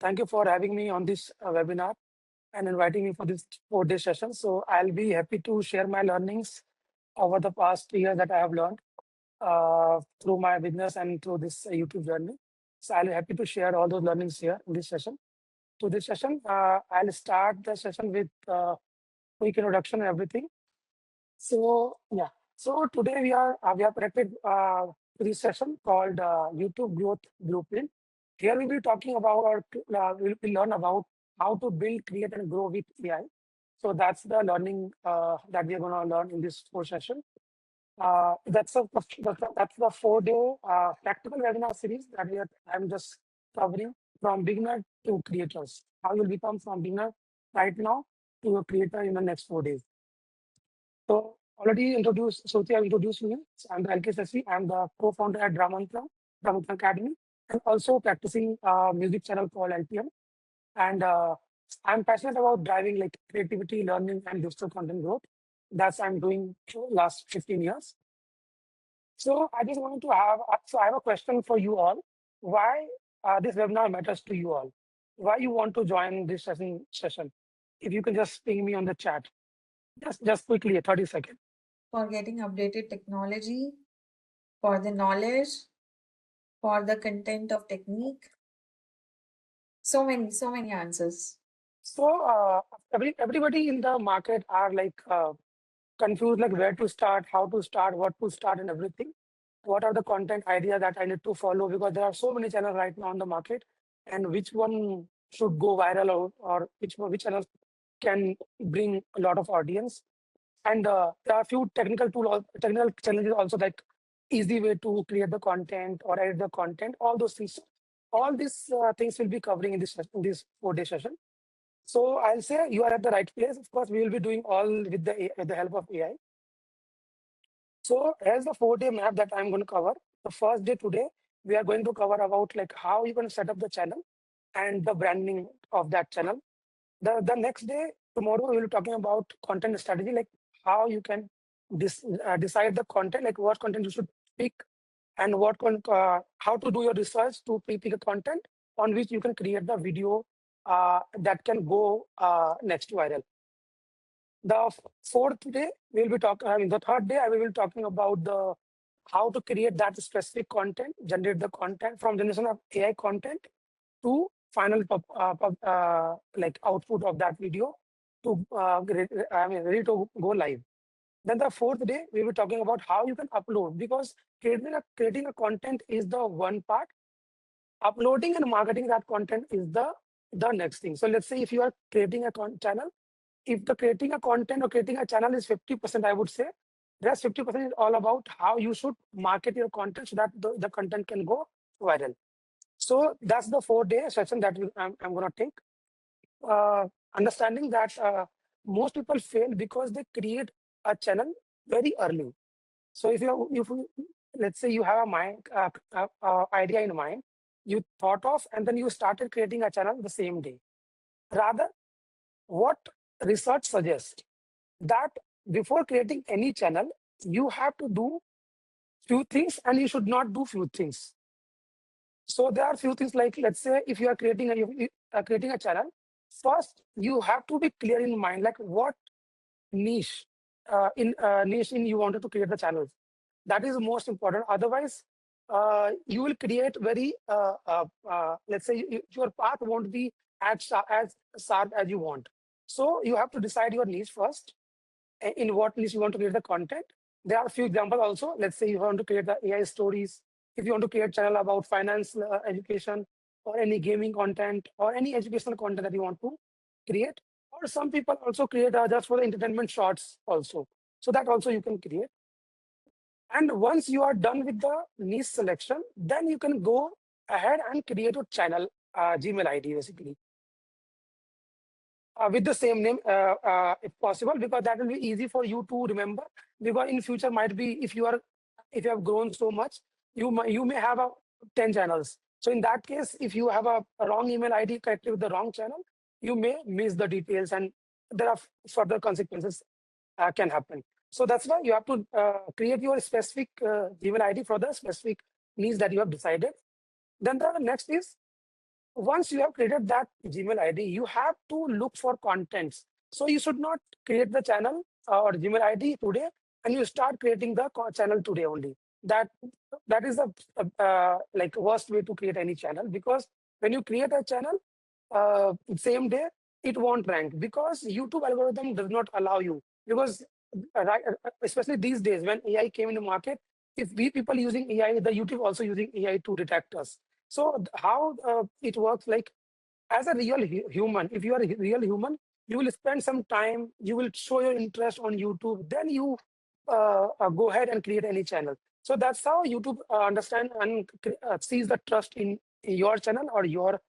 thank you for having me on this webinar and inviting me for this 4-day session. So I'll be happy to share my learnings over the past year that I have learned through my business and through this YouTube journey. So I'll be happy to share all those learnings here in this session. To this session, I'll start the session with quick introduction and everything. So yeah, so today we have connected to this session called YouTube Growth Blueprint. Here we'll be talking about or we'll learn about how to build, create, and grow with AI. So that's the learning that we are going to learn in this 4 session. That's the 4-day practical webinar series that I'm just covering from beginner to creators. How you'll become from beginner right now to a creator in the next 4 days. So already introduced, Sotia introduced me. I'm the LK Shashi. I'm the co-founder at Dramantra Academy, and also practicing music channel called LPM. And I'm passionate about driving like creativity, learning, and digital content growth. That's I'm doing for last 15 years. So I just wanted to I have a question for you all. Why this webinar matters to you all? Why you want to join this session? If you can just ping me on the chat. Just quickly, 30 seconds. For getting updated technology, for the knowledge, for the content of technique. So many answers. So everybody in the market are like confused, like where to start, how to start, what to start, and everything. What are the content ideas that I need to follow? Because there are so many channels right now on the market, and which one should go viral or which channel can bring a lot of audience. And there are a few technical challenges also, like easy way to create the content or edit the content, all those things. All these things will be covering in this 4-day session. So I'll say you are at the right place. Of course, we will be doing all with the help of AI. So here's the 4-day map that I'm going to cover. The first day today, we are going to cover about like how you can set up the channel and the branding of that channel. The next day, tomorrow, we'll be talking about content strategy, like how you can decide the content, like what content you should pick and how to do your research to pick a content on which you can create the video that can go next viral. The fourth day, we'll be talking, the third day, I will be talking about how to create that specific content, generate the content from generation of AI content to final like output of that video to ready to go live. Then the fourth day, we will be talking about how you can upload, because creating a content is the one part. Uploading and marketing that content is the next thing. So let's say if you are creating a channel, if the creating a content or creating a channel is 50%, I would say, rest 50% is all about how you should market your content so that the content can go viral. So that's the 4-day session that I'm going to take. Understanding that most people fail because they create a channel very early. So if let's say you have a idea in mind, you thought of, and then you started creating a channel the same day. Rather, what research suggests that before creating any channel, you have to do few things and you should not do few things. So there are few things like, let's say if you are creating a channel, first you have to be clear in mind, like what niche in you wanted to create the channels. That is most important. Otherwise, you will create very, let's say your path won't be as sharp as you want. So you have to decide your niche first, in what niche you want to create the content. There are a few examples also. Let's say you want to create the AI stories. If you want to create a channel about finance, education, or any gaming content, or any educational content that you want to create. Or some people also create just for the entertainment shorts also. So that also you can create. And once you are done with the niche selection, then you can go ahead and create a channel Gmail ID basically. With the same name, if possible, because that will be easy for you to remember. Because in future might be if you have grown so much, you may have 10 channels. So in that case, if you have a wrong email ID connected with the wrong channel, you may miss the details, and there are further consequences can happen. So that's why you have to create your specific Gmail ID for the specific needs that you have decided. Then the next is once you have created that Gmail ID, you have to look for contents. So you should not create the channel or Gmail ID today, and you start creating the channel today only. That that is the like worst way to create any channel, because when you create a channel same day, it won't rank because YouTube algorithm does not allow you. Because right, especially these days when AI came in the market, if we people using AI, the YouTube also using AI to detect us. So how it works, like as a real human, if you are a real human, you will spend some time, you will show your interest on YouTube, then you go ahead and create any channel. So that's how YouTube understand and sees the trust in your channel, or your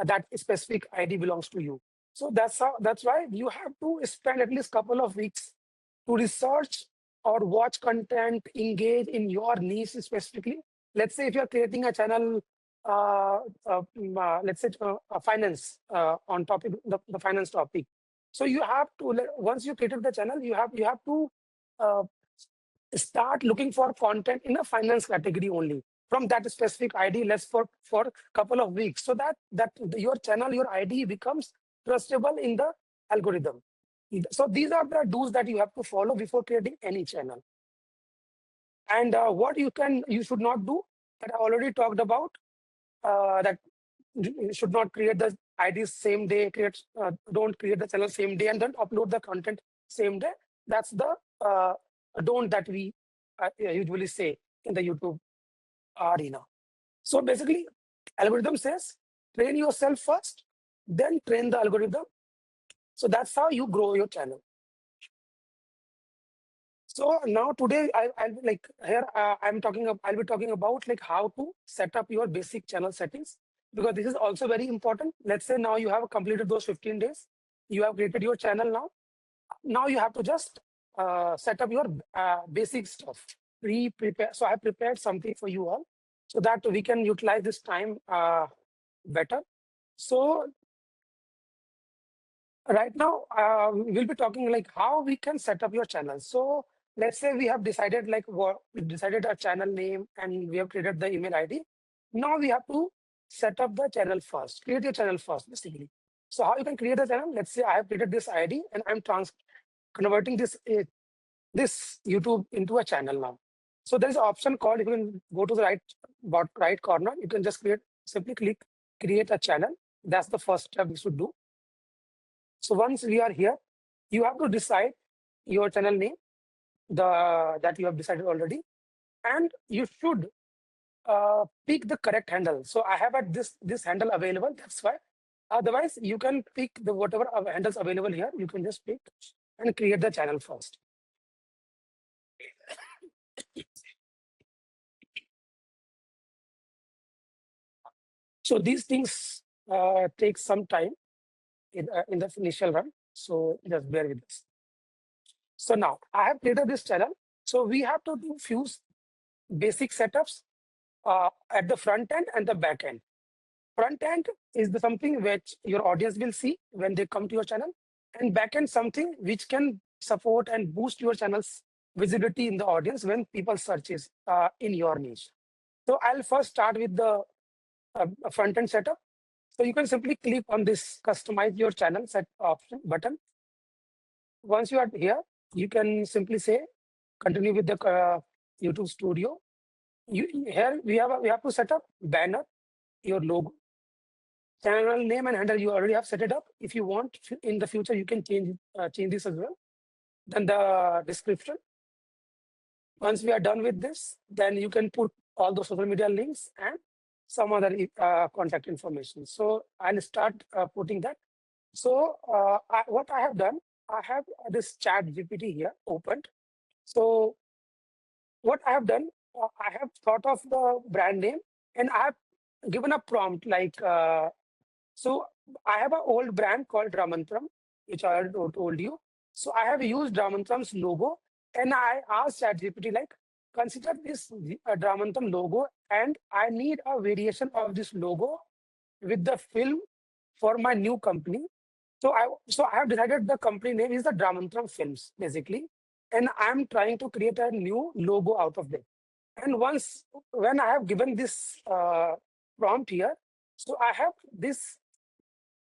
that specific ID belongs to you. So that's why you have to spend at least couple of weeks to research or watch content, engage in your niche specifically. Let's say if you're creating a channel, let's say finance on topic, the finance topic. So you have to, once you created the channel, you have to uh, start looking for content in a finance category only from that specific ID. Let's for couple of weeks, so that your channel, your ID becomes trustable in the algorithm. So these are the do's that you have to follow before creating any channel. And what you should not do, that I already talked about, that you should not create the IDs same day, don't create the channel same day, and don't upload the content same day. That's the don't that we usually say in the YouTube arena. So basically, algorithm says train yourself first, then train the algorithm. So that's how you grow your channel. So now today I'll be like here I'll be talking about like how to set up your basic channel settings, because this is also very important. Let's say now you have completed those 15 days, you have created your channel now. Now you have to just set up your basic stuff, prepare. So I prepared something for you all so that we can utilize this time better. So right now, we'll be talking like how we can set up your channel. So let's say we have decided like what we decided our channel name and we have created the email ID. Now we have to set up the channel first, create your channel first, basically. So how you can create a channel? Let's say I have created this ID and I'm converting this YouTube into a channel now. So there is an option called, you can go to the right corner, you can just simply click create a channel. That's the first step you should do. So once we are here, you have to decide your channel name, that you have decided already, and you should pick the correct handle. So I have at this handle available. That's why. Otherwise, you can pick the whatever handles available here. You can just pick and create the channel first. So these things take some time in the initial run. So just bear with us. So now I have created this channel. So we have to do few basic setups at the front end and the back end. Front end is something which your audience will see when they come to your channel, and back end something which can support and boost your channel's visibility in the audience when people searches in your niche. So I'll first start with the front end setup. So you can simply click on this customize your channel set option button. Once you are here, you can simply say continue with the YouTube Studio. Here we have to set up banner, your logo, channel name and handle. You already have set it up. If you want in the future, you can change this as well. Then the description. Once we are done with this, then you can put all the social media links and some other contact information. So I'll start putting that. So what I have done, I have this chat GPT here opened. So what I have done, I have thought of the brand name and I have given a prompt like, so I have an old brand called Ramantram, which I had told you. So I have used Ramantram's logo and I asked ChatGPT like, consider this Ramantram logo and I need a variation of this logo with the film for my new company. So I have decided the company name is the Dramantram Films, basically. And I'm trying to create a new logo out of it. And when I have given this prompt here, So I have this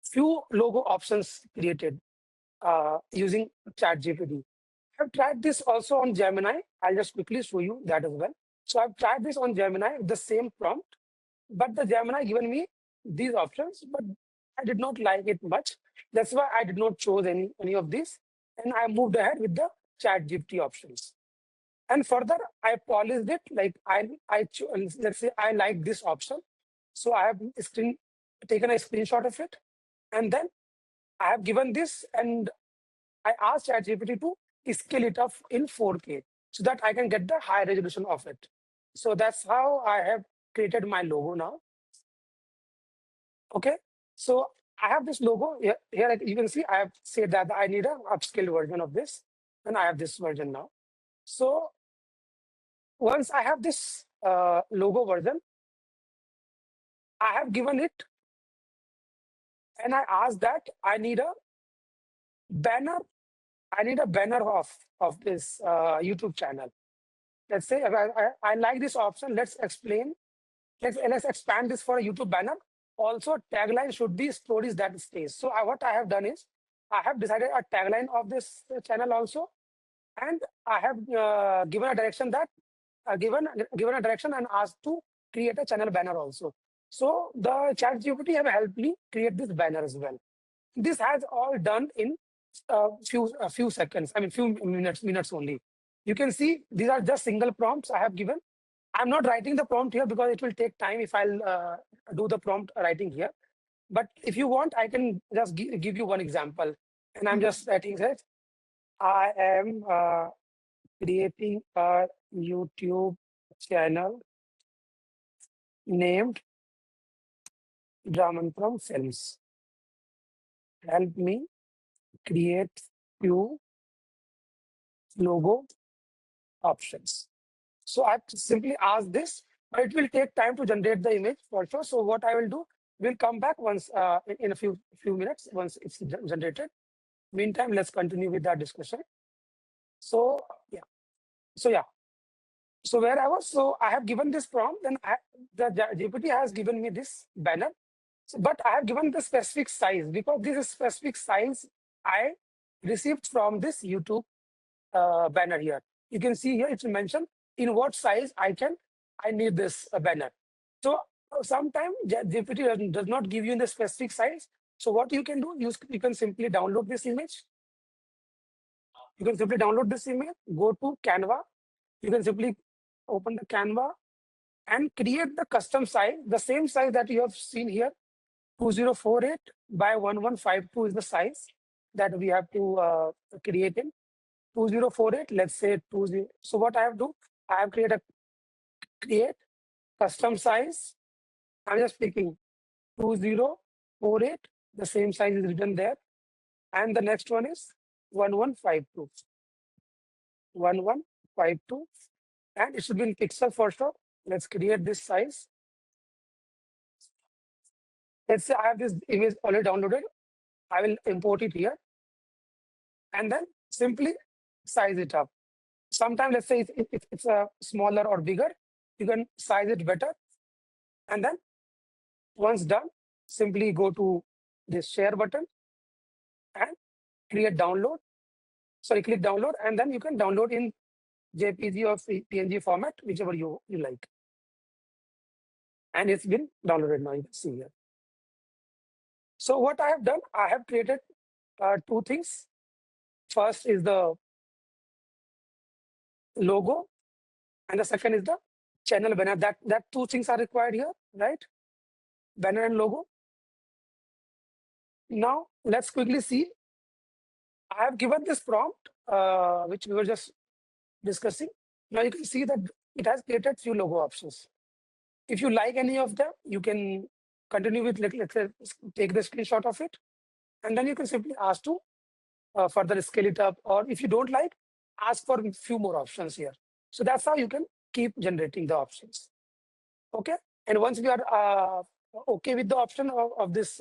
few logo options created using ChatGPT. I've tried this also on Gemini. I'll just quickly show you that as well. So I've tried this on Gemini with the same prompt, but the Gemini given me these options, but I did not like it much. That's why I did not choose any of these, and I moved ahead with the ChatGPT options. And further, I polished it. Like let's say I like this option, so I have taken a screenshot of it, and then I have given this, and I asked ChatGPT to scale it up in 4K so that I can get the high resolution of it. So that's how I have created my logo now. Okay. So I have this logo here. Like you can see, I have said that I need a upscaled version of this, and I have this version now. So once I have this logo version, I have given it, and I asked that I need a banner. I need a banner of this YouTube channel. Let's say I like this option. Let's expand this for a YouTube banner. Also, tagline should be stories that stays. So what I have done is I have decided a tagline of this channel also, and I have given a direction that given a direction and asked to create a channel banner also. So the ChatGPT have helped me create this banner as well. This has all done in a few seconds. I mean, few minutes only. You can see these are just single prompts I have given. I'm not writing the prompt here because it will take time if I'll do the prompt writing here. But if you want, I can just give you one example. And I'm just writing that I am creating a YouTube channel named Ramantram Films. Help me create few logo options. So I simply ask this, but it will take time to generate the image for sure. So what I will do, we'll come back once in a few minutes once it's generated. Meantime, let's continue with that discussion. So yeah, so yeah, so where I was, so I have given this prompt, and the GPT has given me this banner. So, but I have given the specific size because this is specific size I received from this YouTube banner here. You can see here it's mentioned in what size I need this banner. So sometimes GPT does not give you in the specific size. So what you can do, you can simply download this image. You can simply download this image, go to Canva. You can simply open the Canva and create the custom size, the same size that you have seen here, 2048 by 1152 is the size that we have to create in. 2048, let's say 20. So what I have to do, I have create custom size. I'm just picking 2048. The same size is written there. And the next one is 1152. 1152. And it should be in pixel for sure. Let's create this size. Let's say I have this image already downloaded. I will import it here. And then simply size it up. Sometimes let's say it's a smaller or bigger, you can size it better. And then once done, simply go to this share button and create download. Sorry, click download, and then you can download in JPG or PNG format, whichever you like. And it's been downloaded now, you can see here. So what I have done, I have created two things. First is the logo, and the second is the channel banner. That two things are required here, right? Banner and logo. Now let's quickly see. I have given this prompt, which we were just discussing. Now you can see that it has created few logo options. If you like any of them, you can continue with, let's say, take the screenshot of it, and then you can simply ask to further scale it up. Or if you don't like, ask for a few more options here. So that's how you can keep generating the options. Okay. And once we are okay with the option of this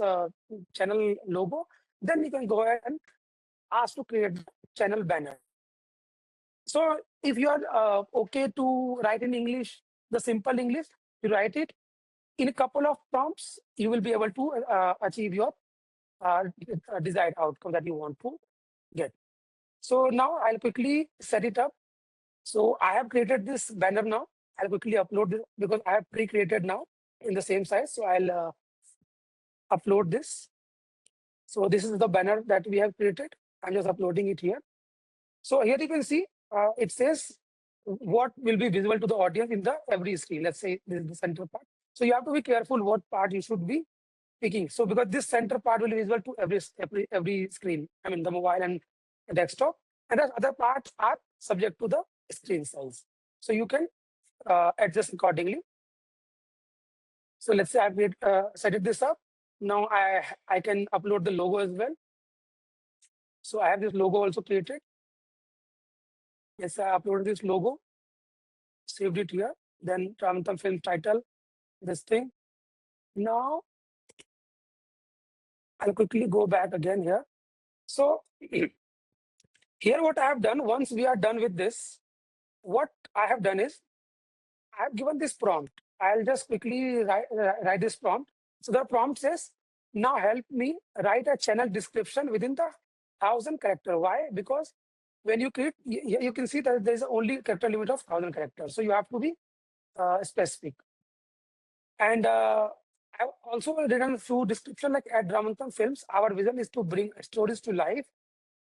channel logo, then you can go ahead and ask to create the channel banner. So if you are okay to write in English, the simple English, you write it. in a couple of prompts, you will be able to achieve your desired outcome that you want to get. So now I'll quickly set it up. So I have created this banner now. I'll quickly upload this because I have pre-created now in the same size. So I'll upload this. So this is the banner that we have created. I'm just uploading it here. So here you can see it says what will be visible to the audience in the every screen. Let's say this is the center part. So you have to be careful what part you should be picking. So because this center part will be visible to every screen. I mean the mobile and desktop, and the other parts are subject to the screen size. So you can adjust accordingly. So let's say I've set this up. Now I can upload the logo as well. So I have this logo also created. Yes, I uploaded this logo, saved it here. Then Ramantam film title, this thing. Now I'll quickly go back again here. So here what I have done, once we are done with this, what I have done is I have given this prompt. I'll just quickly write this prompt. So the prompt says, now help me write a channel description within the 1,000 character. Why? Because when you create, you can see that there's only character limit of 1,000 characters. So you have to be specific. And I've also written a few description like at Ramantam Films, our vision is to bring stories to life.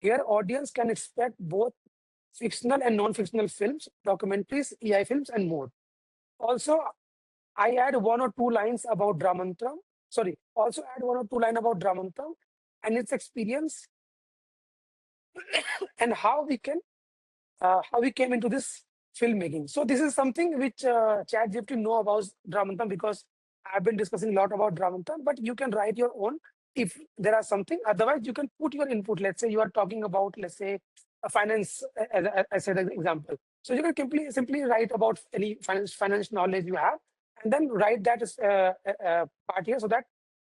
Here, audience can expect both fictional and non-fictional films, documentaries, AI films, and more. Also, I add one or two lines about Ramantam. Sorry, also add one or two lines about Ramantam and its experience and how we came into this filmmaking. So this is something which ChatGPT know about Ramantam because I've been discussing a lot about Ramantam, but you can write your own if there are something. Otherwise, you can put your input. Let's say you are talking about, let's say, a finance, as I said, an example. So you can simply write about any finance knowledge you have, and then write that part here so that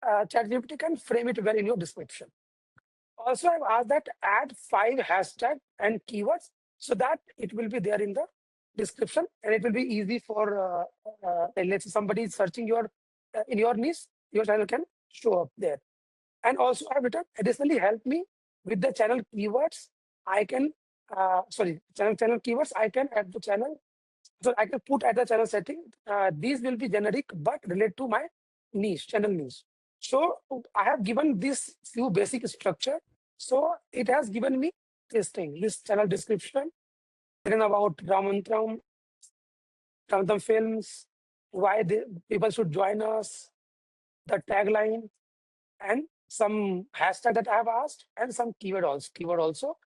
ChatGPT can frame it well in your description. Also, I've asked that add 5 hashtags and keywords so that it will be there in the description and it will be easy for let's say somebody is searching your in your niche, your channel can show up there. And also I've written additionally help me with the channel keywords. I can channel keywords. I can add the channel. So I can put at the channel setting. These will be generic but relate to my niche, channel niche. So I have given this few basic structure. So it has given me this thing, this channel description, written about Ramantam films, why people should join us, the tagline, and some hashtag that I have asked, and some keyword also.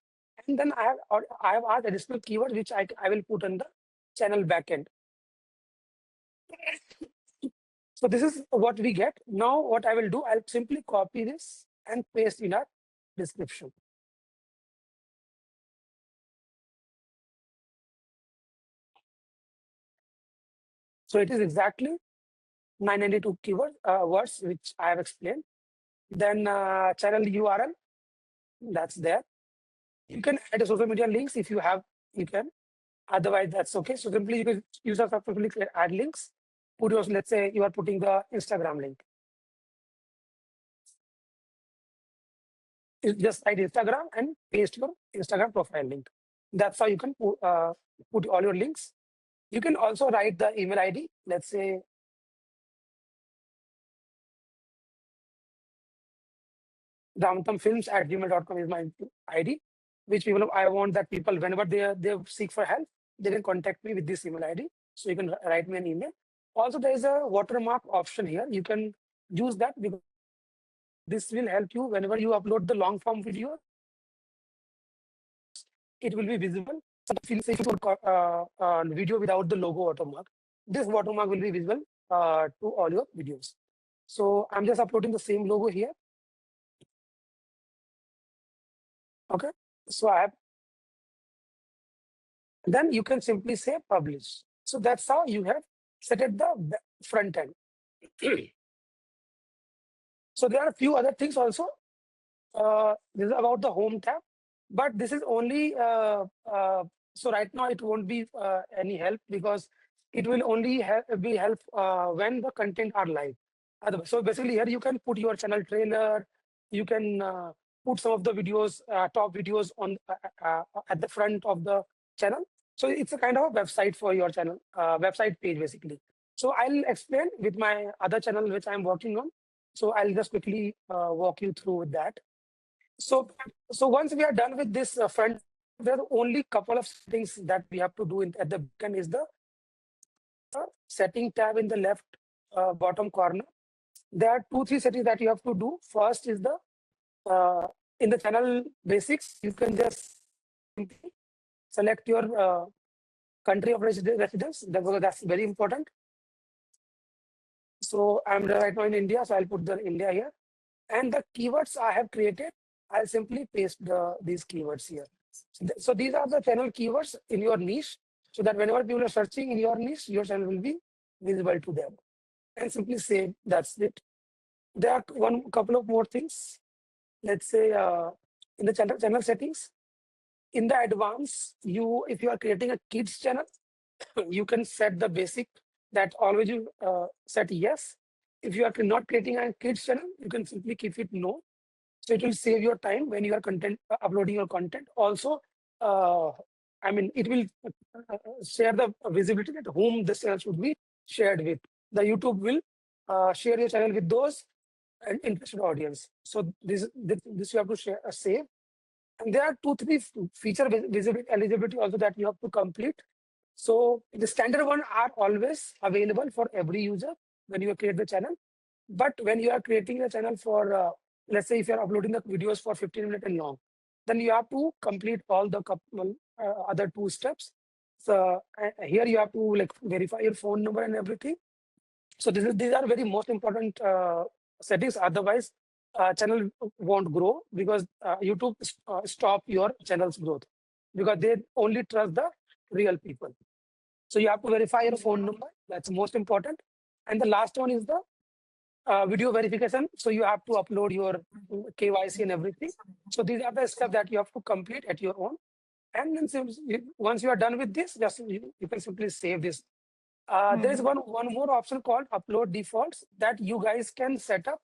And then I have asked additional keyword which I will put in the channel backend. So this is what we get. Now what I will do, I'll simply copy this and paste in our description. So it is exactly 992 keyword words which I have explained. Then channel URL, that's there. You can add social media links if you have, you can. Otherwise, that's okay. So simply you can use a simply add links. Put your, let's say you are putting the Instagram link. You just write Instagram and paste your Instagram profile link. That's how you can put all your links. You can also write the email ID. Let's say ramtamfilms@gmail.com is my ID, which people I want that people whenever they seek for help, they can contact me with this email ID. So you can write me an email. Also, there is a watermark option here. You can use that because this will help you whenever you upload the long form video. It will be visible. So feel safe to video without the logo watermark. This watermark will be visible to all your videos. So I'm just uploading the same logo here. Okay. So I have. Then you can simply say publish. So that's how you have set it the front end. So there are a few other things also. This is about the home tab, but this is only so right now it won't be any help because it will only be help when the content are live. So basically here you can put your channel trailer, you can put some of the videos, top videos on at the front of the channel. So it's a kind of a website for your channel, website page basically. So I'll explain with my other channel which I'm working on. So I'll just quickly walk you through with that. So, so once we are done with this front, there are only couple of settings that we have to do at the backend is the setting tab in the left bottom corner. There are two, three settings that you have to do. First is the in the channel basics, you can just simply select your country of residence. That's very important. So I'm right now in India, so I'll put the India here. And the keywords I have created, I'll simply paste these keywords here. So these are the channel keywords in your niche, so that whenever people are searching in your niche, your channel will be visible to them. And simply save, that's it. There are one couple of more things. Let's say in the channel settings, in the advanced, if you are creating a kids channel, you can set the basic that always you set yes. If you are not creating a kids channel, you can simply keep it no. So it will save your time when you are uploading your content. Also, uh, I mean, it will share the visibility that whom this channel should be shared with. The YouTube will share your channel with those and interested audience. So this you have to share, save. And there are two, three feature visibility eligibility also that you have to complete. So the standard one are always available for every user when you create the channel. But when you are creating a channel for, let's say if you're uploading the videos for 15 minutes and long, then you have to complete all the couple, other two steps. So here you have to like verify your phone number and everything. So these are very most important settings. Otherwise, channel won't grow because YouTube stop your channel's growth because they only trust the real people. So you have to verify your phone number. That's most important. And the last one is the video verification. So you have to upload your KYC and everything. So these are the steps that you have to complete at your own. And then once you are done with this, just you can simply save this. There is one more option called upload defaults that you guys can set up.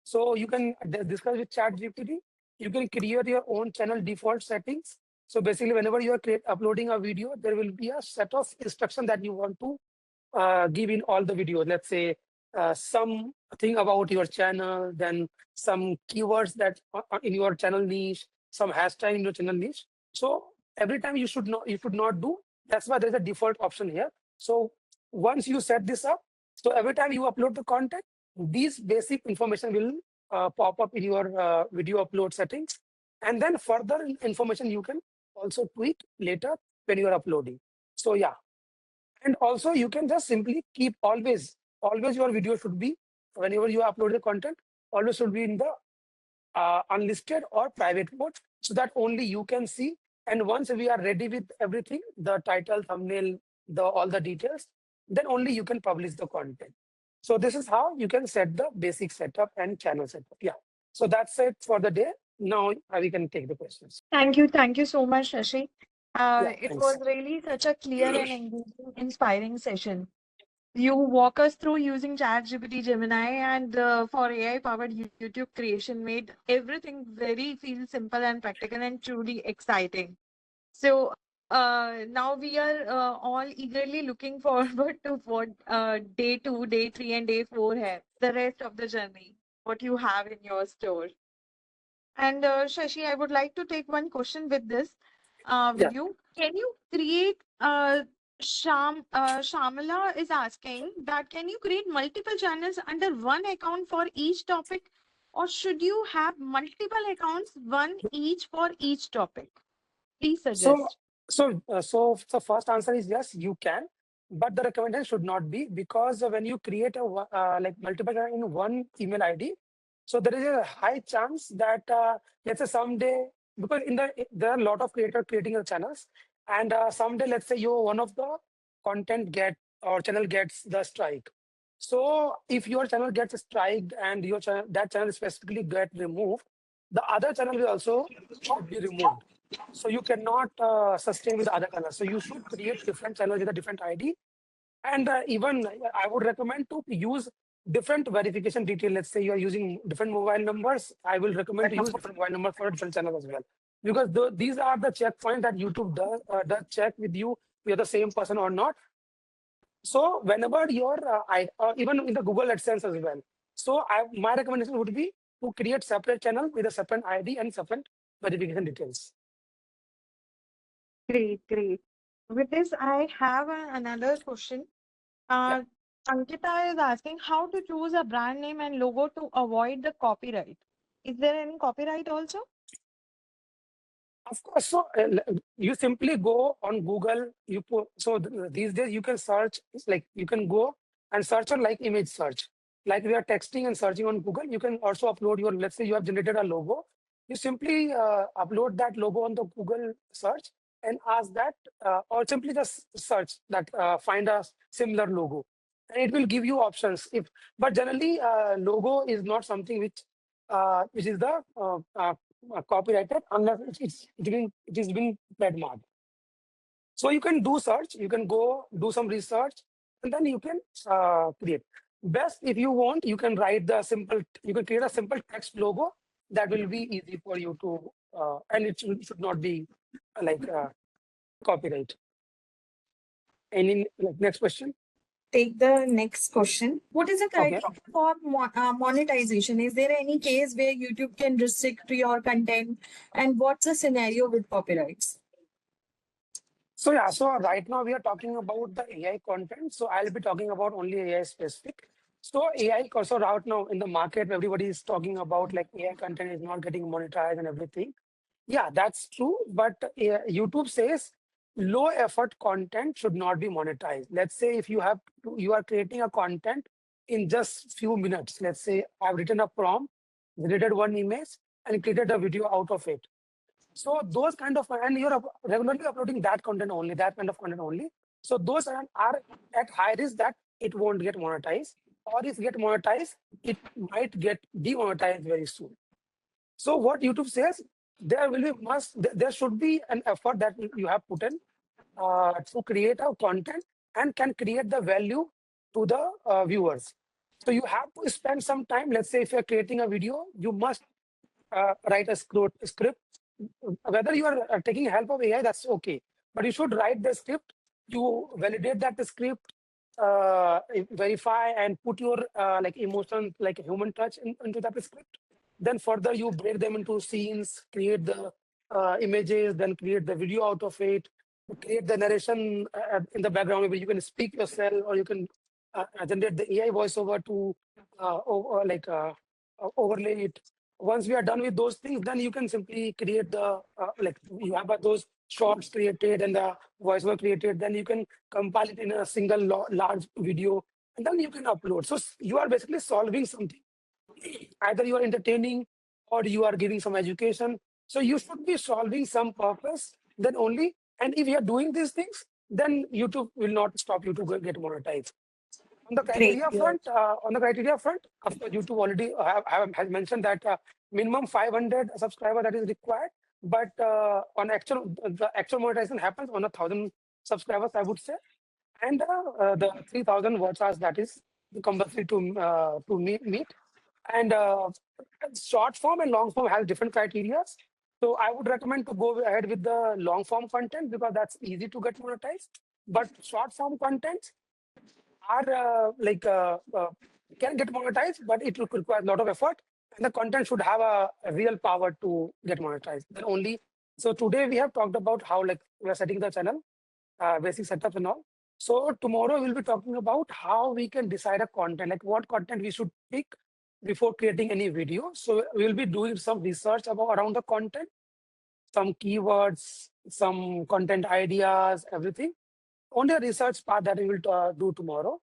So you can discuss with ChatGPT. You can create your own channel default settings. So basically, whenever you are uploading a video, there will be a set of instructions that you want to give in all the videos. Let's say something about your channel, then some keywords that in your channel niche, some hashtag in your channel niche. So every time you should not do. That's why there's a default option here. So once you set this up, so every time you upload the content, these basic information will pop up in your video upload settings. And then further information you can also tweak later when you are uploading. So yeah, and also you can just simply keep always your video should be, whenever you upload the content, always should be in the unlisted or private mode so that only you can see. And once we are ready with everything, the title, thumbnail, all the details, then only you can publish the content. So this is how you can set the basic setup and channel setup. Yeah. So that's it for the day. Now we can take the questions. Thank you so much, Shashi. Yeah, It was thanks. really such a clear and engaging, inspiring session. You walk us through using ChatGPT, Gemini, and for AI-powered YouTube creation made everything very feel simple and practical and truly exciting. So now we are all eagerly looking forward to what day 2, day 3, and day 4 have, the rest of the journey, what you have in your store. And Shashi, I would like to take one question with this Yeah. with you. Can you create Shamala is asking that can you create multiple channels under one account for each topic, or should you have multiple accounts, one each for each topic? Please So, suggest. so first answer is yes, you can, but the recommendation should not be because when you create a like multiple account in one email ID, so there is a high chance that let's say someday, because there are a lot of creators creating the channels, and someday let's say you one of the content get or channel gets the strike. So if your channel gets a strike and your channel that channel specifically get removed, the other channel will also be removed. So you cannot sustain with other channels. So you should create different channels with a different ID. And even I would recommend to use different verification detail. Let's say you are using different mobile numbers. I will recommend to use different mobile numbers for a different channel as well. Because these are the checkpoints that YouTube does check with you, you're the same person or not. So whenever you're, even in the Google AdSense as well. So my recommendation would be to create separate channel with a separate ID and separate verification details. Great, great. With this, I have another question. Yeah. Uh, Ankita is asking how to choose a brand name and logo to avoid the copyright. Is there any copyright also? Of course. So you simply go on Google. You put so these days you can search. It's like you can go and search on like image search. Like we are texting and searching on Google. You can also upload your. Let's say you have generated a logo. You simply upload that logo on the Google search and ask that, or simply just search that. Find a similar logo, and it will give you options. If but generally, logo is not something which is the copyrighted unless it is being trademarked. So you can do search, you can go do some research, and then you can create. Best if you want, you can write the simple. You can create a simple text logo that will be easy for you to, and it should not be like copyright. Any like next question? Take the next question. What is the Okay. criteria for monetization? Is there any case where YouTube can restrict your content? And what's the scenario with copyrights? So yeah, so right now we are talking about the AI content. So I'll be talking about only AI specific. So AI, so right now in the market, everybody is talking about like AI content is not getting monetized and everything. Yeah, that's true. But YouTube says low effort content should not be monetized. Let's say if you are creating a content in just few minutes. Let's say I've written a prompt, generated one image, and created a video out of it. So those kind of, and you're regularly uploading that content only, that kind of content only. So those are at high risk that it won't get monetized, or if get monetized, it might get demonetized very soon. So what YouTube says, there will be there should be an effort that you have put in to create a content and can create the value to the viewers. So you have to spend some time. Let's say if you're creating a video, you must write a script. Whether you are taking help of AI, that's okay. But you should write the script. You validate that the script, verify and put your like emotion, like human touch into that script. Then further you break them into scenes, create the images, then create the video out of it, create the narration in the background where you can speak yourself or you can generate the AI voiceover to overlay it. Once we are done with those things, then you can simply create the like you have those shorts created and the voiceover created. Then you can compile it in a single large video, and then you can upload. So you are basically solving something. Either you are entertaining or you are giving some education. So you should be solving some purpose. Then only, and if you are doing these things, then YouTube will not stop you to get monetized. Great. On the criteria front, of course, YouTube already has mentioned that minimum 500 subscriber that is required. But on actual, the actual monetization happens on 1,000 subscribers, I would say, and the 3,000 watch hours that is compulsory to meet. And short form and long form has different criteria. So I would recommend to go ahead with the long form content because that's easy to get monetized. But short form content are can get monetized, but it will require a lot of effort, and the content should have a real power to get monetized. Then only. So today we have talked about how like we are setting the channel, basic setup and all. So tomorrow we'll be talking about how we can decide a content, like what content we should pick before creating any video. So we'll be doing some research about around the content, some keywords, some content ideas, everything. Only a research part that we will do tomorrow.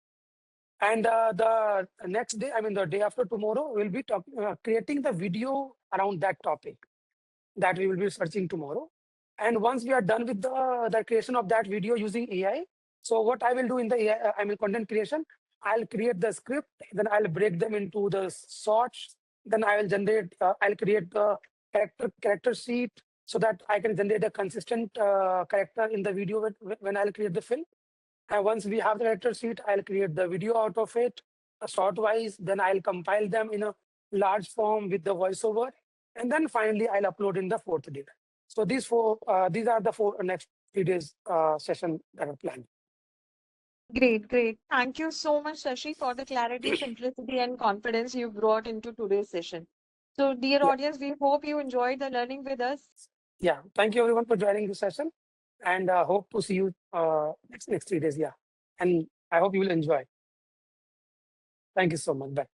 And the next day, I mean, the day after tomorrow, we'll be creating the video around that topic that we will be searching tomorrow. And once we are done with the creation of that video using AI, so what I will do in the AI, I mean, content creation, I'll create the script, then I'll break them into the sorts, then I will generate, I'll create the character sheet so that I can generate a consistent character in the video when I'll create the film. And once we have the director sheet, I'll create the video out of it, sort wise. Then I'll compile them in a large form with the voiceover. And then finally, I'll upload in the fourth day. So these are the four next 3 days session that are planned. Great, great. Thank you so much, Shashi, for the clarity, simplicity, and confidence you brought into today's session. So, dear Yeah. audience, we hope you enjoyed the learning with us. Yeah. Thank you everyone for joining the session, and hope to see you next 3 days. Yeah. And I hope you will enjoy. Thank you so much. Bye.